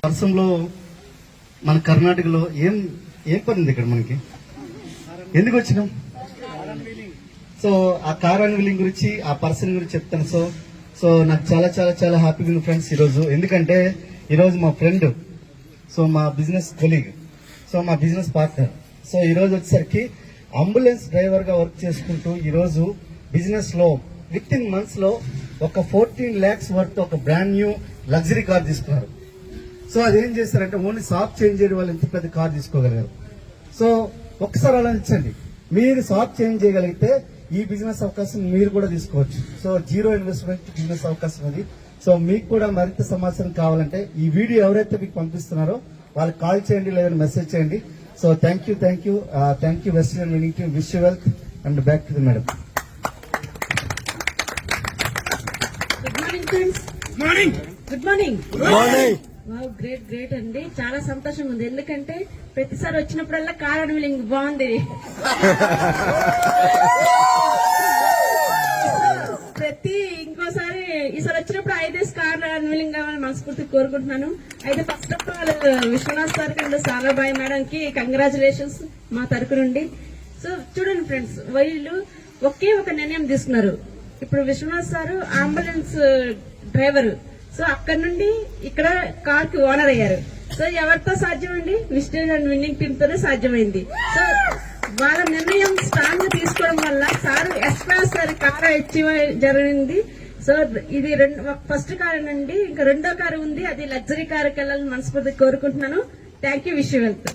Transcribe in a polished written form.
వర్షంలో మన కర్ణాటకలో ఏం ఏం పని ఉంది ఇక్కడ మనకి? ఎందుకు వచ్చినాం? సో ఆ కార్ అన్వీలింగ్ గురించి, ఆ పర్సన్ గురించి చెప్తాను. సో నాకు చాలా చాలా చాలా హ్యాపీగా ఉంది ఫ్రెండ్స్ ఈరోజు. ఎందుకంటే ఈరోజు మా ఫ్రెండ్, సో మా బిజినెస్ కొలీగ్, సో మా బిజినెస్ పార్ట్నర్. సో ఈరోజు వచ్చేసరికి అంబులెన్స్ డ్రైవర్ గా వర్క్ చేసుకుంటూ ఈరోజు బిజినెస్ లో విత్ ఇన్ మంత్స్ లో ఒక 14 lakhs వర్త్ ఒక బ్రాండ్ న్యూ లగ్జరీ కార్ తీసుకున్నారు. సో అదేం చేస్తారంటే ఓన్లీ షాప్ చేంజ్ చేయడం వల్ల ఎంత పెద్ద కార్ తీసుకోగలిగారు. సో ఒక్కసారి ఆలోచించండి, మీరు షాప్ చేంజ్ చేయగలిగితే ఈ బిజినెస్ అవకాశం మీరు కూడా తీసుకోవచ్చు. సో జీరో ఇన్వెస్ట్మెంట్ బిజినెస్ అవకాశం అది. సో మీకు కూడా మరింత సమాచారం కావాలంటే ఈ వీడియో ఎవరైతే మీకు పంపిస్తున్నారో వాళ్ళకి కాల్ చేయండి లేదా మెసేజ్ చేయండి. So thank you western meaning team. Wish you wealth and back to the madam. Good morning. Great అండి, చాలా సంతోషంగా ఉంది. ఎందుకంటే ప్రతిసారి వచ్చినప్పుడల్లా కార్ అన్వీలింగ్ బాగుంది. ఇంకోసారి ఈసారి వచ్చినప్పుడు 5 కార్ అన్వీలింగ్ కావాలని మనస్ఫూర్తి కోరుకుంటున్నాను. అయితే first of all Vishwanath sir and Sarabhai madam కి కంగ్రాచులేషన్స్ మా తరపు నుండి. సో చూడండి ఫ్రెండ్స్, వీళ్ళు ఒకే ఒక నిర్ణయం తీసుకున్నారు. ఇప్పుడు Vishwanath sir ambulance driver, so అక్కడ నుండి ఇక్కడ కార్ కి ఓనర్ అయ్యారు. సో ఎవరితో సాధ్యమండి? విస్టేజ్ అండ్ విన్నింగ్ టీమ్ తోనే సాధ్యమైంది. సో వాళ్ళ నిర్ణయం స్ట్రాంగ్ గా తీసుకోవడం వల్ల సార్ ఎక్స్ప్రెస్ కార్ అచీవ్ జరిగింది. సో ఇది ఫస్ట్ కార్ అండి, ఇంకా రెండో కారు ఉంది, అది లగ్జరీ కారుకి వెళ్ళాలని మనస్ఫూర్తి కోరుకుంటున్నాను. Thank you. Wish you wealth.